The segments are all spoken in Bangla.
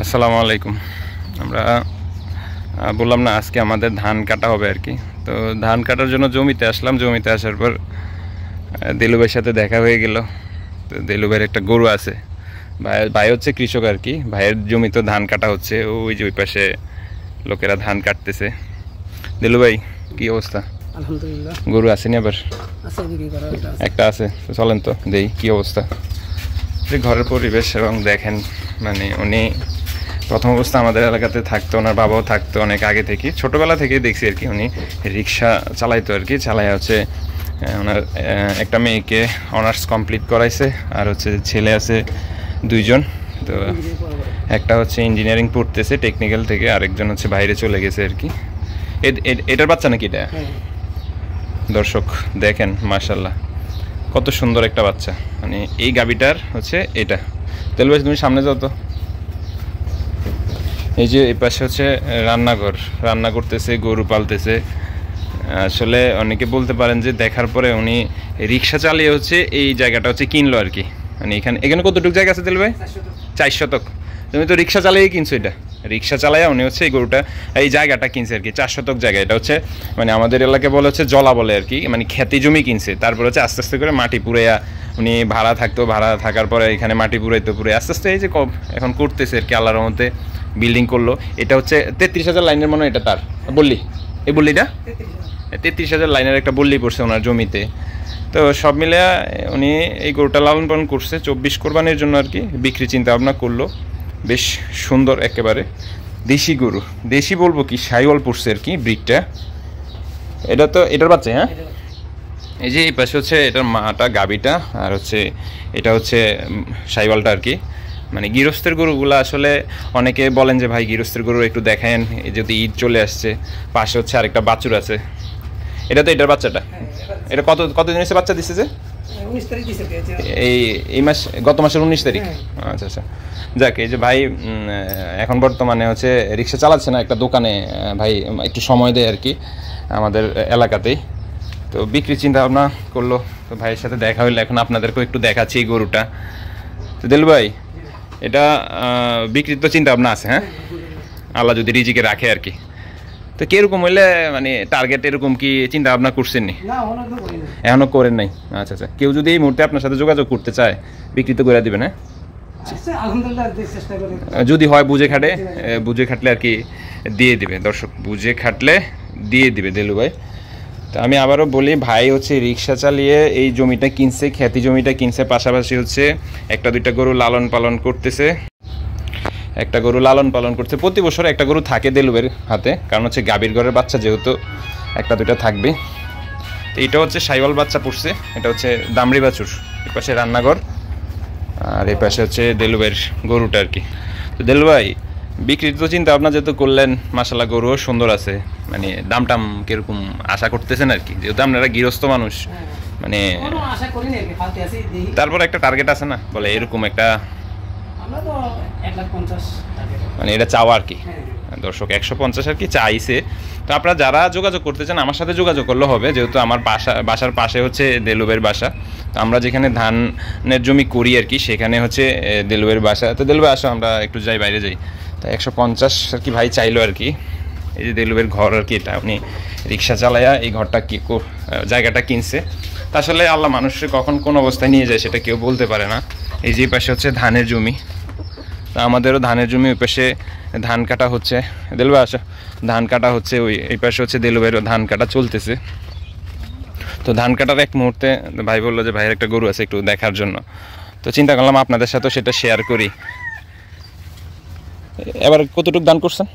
আসসালামু আলাইকুম। আমরা বললাম না আজকে আমাদের ধান কাটা হবে আর কি। তো ধান কাটার জন্য জমিতে আসলাম। জমিতে আসার পর দেলু ভাইয়ের সাথে দেখা হয়ে গেল। তো দেলু ভাইয়ের একটা গরু আছে। ভাই হচ্ছে কৃষক আর কি। ভাইয়ের জমিতে ধান কাটা হচ্ছে, ওই যে ওই পাশে লোকেরা ধান কাটতেছে। দেলু ভাই, কি অবস্থা? আলহামদুলিল্লাহ। গরু আসেনি আবার? একটা আছে। চলেন তো দেই কি অবস্থা। ঘরের পরিবেশ এবং দেখেন, মানে উনি প্রথম অবস্থা আমাদের এলাকাতে থাকতো, ওনার বাবাও থাকতো অনেক আগে থেকে, ছোটোবেলা থেকেই দেখছি আর কি। উনি রিক্সা চালাইতো আর কি। চালাই হচ্ছে ওনার একটা মেয়েকে অনার্স কমপ্লিট করাইছে, আর হচ্ছে ছেলে আছে দুইজন। তো একটা হচ্ছে ইঞ্জিনিয়ারিং পড়তেছে টেকনিক্যাল থেকে, আরেকজন হচ্ছে বাইরে চলে গেছে আর কি। এটার বাচ্চা নাকি এটা? দর্শক দেখেন, মাশাল্লাহ কত সুন্দর একটা বাচ্চা। মানে এই গাবিটার হচ্ছে এটা। তেল ভাই তুমি সামনে যাও তো। এই যে এই পাশে হচ্ছে রান্নাঘর, রান্না করতেছে, গরু পালতেছে। আসলে অনেকে বলতে পারেন যে দেখার পরে উনি রিক্সা চালিয়ে হচ্ছে এই জায়গাটা হচ্ছে কিনলো আর কি। মানে এখানে কতটুকু জায়গা আছে তেল ভাই? 4 শতক। তুমি তো রিক্সা চালিয়ে কিনছো, এটা রিক্সা চালাইয়া উনি হচ্ছে এই গরুটা, এই জায়গাটা কিনছে আর কি। 4 শতক জায়গা। এটা হচ্ছে মানে আমাদের এলাকায় বলে হচ্ছে জলা বলে আর কি, মানে খেতি জমি কিনছে। তারপর হচ্ছে আস্তে আস্তে করে মাটি পুড়াইয়া উনি ভাড়া থাকতো, ভাড়া থাকার পরে এখানে মাটি পুড়াইতো, পুড়ে আস্তে আস্তে এই যে এখন করতেছে আর কি। আল্লাহর রহমতে বিল্ডিং করলো। এটা হচ্ছে 33,000 লাইনের মনে হয় এটা তার বললি। এই বললিটা 33,000 লাইনের একটা বললি পড়ছে ওনার জমিতে। তো সব মিলে উনি এই গরুটা লালন পালন করছে 24 কোরবানির জন্য আর কি। বিক্রি চিন্তা ভাবনা করলো। বেশ সুন্দর একেবারে দেশি গরু, দেশি বলবো কি, সাইওয়াল পড়ছে আর কি ব্রিডটা। এটা তো এটার বাচ্চা। হ্যাঁ, এই যে এই পাশে হচ্ছে এটার মাটা গাবিটা, আর হচ্ছে এটা হচ্ছে সাইওয়ালটা আর কি। মানে গৃহস্থের গরুগুলো আসলে অনেকে বলেন যে ভাই গৃহস্থের গরু একটু দেখায়েন, যদি ঈদ চলে আসছে। পাশে হচ্ছে আরেকটা বাছুর আছে। এটা তো এটার বাচ্চাটা। এটা কতদিন হয়েছে বাচ্চা দিচ্ছে? যে এই মাস, গত মাসের 19 তারিখ। আচ্ছা আচ্ছা, যাক। এই যে ভাই এখন বর্তমানে হচ্ছে রিক্সা চালাচ্ছে না, একটা দোকানে ভাই একটু সময় দেয় আর কি আমাদের এলাকাতেই। তো বিক্রি চিন্তা ভাবনা করলো, তো ভাইয়ের সাথে দেখা হইলো। এখন আপনাদেরকেও একটু দেখাচ্ছি এই গরুটা। তো দেলু ভাই, এটা বিক্রির তো চিন্তা ভাবনা আছে? হ্যাঁ, আল্লাহ যদি রিজিকে রাখে আর কি। তো কিরকম হইলে মানে টার্গেট এরকম কি চিন্তা ভাবনা করছেন নি? এখনো করেন নাই? আচ্ছা আচ্ছা। কেউ যদি এই মুহূর্তে আপনার সাথে যোগাযোগ করতে চায়, বিক্রি তো করে দিবেন? হ্যাঁ, যদি হয় বুঝে খাটলে আর কি দিয়ে দিবে। দর্শক, বুঝে খাটলে দিয়ে দিবে দেলু ভাই। তো আমি আবারও বলি, ভাই হচ্ছে রিক্সা চালিয়ে এই জমিটা কিনছে, খ্যাতি জমিটা কিনছে। পাশাপাশি হচ্ছে একটা দুইটা গরু লালন পালন করতেছে, প্রতি বছর একটা গরু থাকে দেলুবের হাতে, কারণ হচ্ছে গাভীর ঘরের বাচ্চা যেহেতু একটা দুইটা থাকবে। তো এটা হচ্ছে সাইওয়াল বাচ্চা পড়ছে। এটা হচ্ছে দামড়ি বাছুর। এই পাশে রান্নাঘর, আর এই পাশে হচ্ছে দেলুবের গরুটা আর কি। তো দেলু ভাই, বিক্রির তো চিন্তা ভাবনা যেহেতু করলেন, মাশাআল্লাহ গরুও সুন্দর আছে। মানে দাম টাম কিরকম আশা করতেছেন আর কি? যেহেতু আপনারা গৃহস্থ মানুষ, মানে তারপর একটা টার্গেট আছে না, বলে এরকম একটা, মানে এটা চাওয়া আর কি। দর্শক 150 আর কি চাইছে। তো আপনারা যারা যোগাযোগ করতে চান আমার সাথে যোগাযোগ করলে হবে, যেহেতু আমার বাসার পাশে হচ্ছে দেলুবের বাসা। তো আমরা যেখানে ধানের জমি করি আর কি, সেখানে হচ্ছে দেলুবের বাসা। তো দেলুবে আসো, আমরা একটু যাই, বাইরে যাই। তো 150 আর কি ভাই চাইলো আর কি। এই যে দেলুবের ঘর আর কি, এটা উনি রিক্সা চালাইয়া এই ঘরটা কি জায়গাটা কিনছে। তা আসলে আল্লাহ মানুষের কখন কোন অবস্থায় নিয়ে যায় সেটা কেউ বলতে পারে না। এই যে পাশে হচ্ছে ধানের জমি, তা আমাদেরও ধানের জমি। ওই পাশে ধান কাটা হচ্ছে। দেলুবে আসো, ধান কাটা হচ্ছে। এই পাশে হচ্ছে দেলুবেরও ধান কাটা চলতেছে। তো ধান কাটার এক মুহূর্তে ভাই বললো যে ভাইয়ের একটা গরু আছে একটু দেখার জন্য। তো চিন্তা করলাম আপনাদের সাথেও সেটা শেয়ার করি। এবার কতটুকু দান করছেন?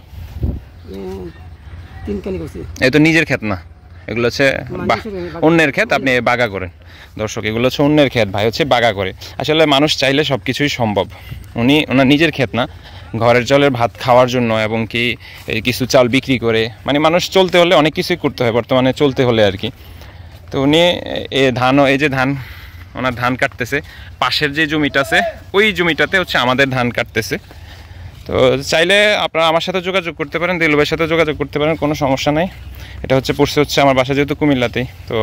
3 কানি করছি। এই তো নিজের ক্ষেত না, এগুলো হচ্ছে অন্যের ক্ষেত, আপনি বাগা করেন। দর্শক, এগুলো হচ্ছে অন্যের ক্ষেত, ভাই হচ্ছে বাগা করে। আসলে মানুষ চাইলে সব কিছুই সম্ভব। ওনার নিজের ক্ষেত না, ঘরের চালের ভাত খাওয়ার জন্য এবং কি কিছু চাল বিক্রি করে, মানে মানুষ চলতে হলে অনেক কিছুই করতে হয় বর্তমানে, চলতে হলে আর কি। তো উনি এই যে ওনার ধান কাটতেছে। পাশের যে জমিটা আছে ওই জমিটাতে হচ্ছে আমাদের ধান কাটতেছে। তো চাইলে আপনারা আমার সাথে যোগাযোগ করতে পারেন, দেলুবের সাথে যোগাযোগ করতে পারেন, কোনো সমস্যা নাই। এটা হচ্ছে পড়ছে হচ্ছে আমার বাসা যেহেতু কুমিল্লাতেই, তো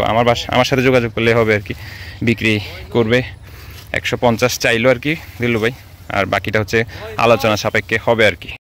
আমার সাথে যোগাযোগ করলে হবে আর কি। বিক্রি করবে 150 চাইলো আর কি দেলু ভাই। আর বাকিটা হচ্ছে আলোচনা সাপেক্ষে হবে আর কি।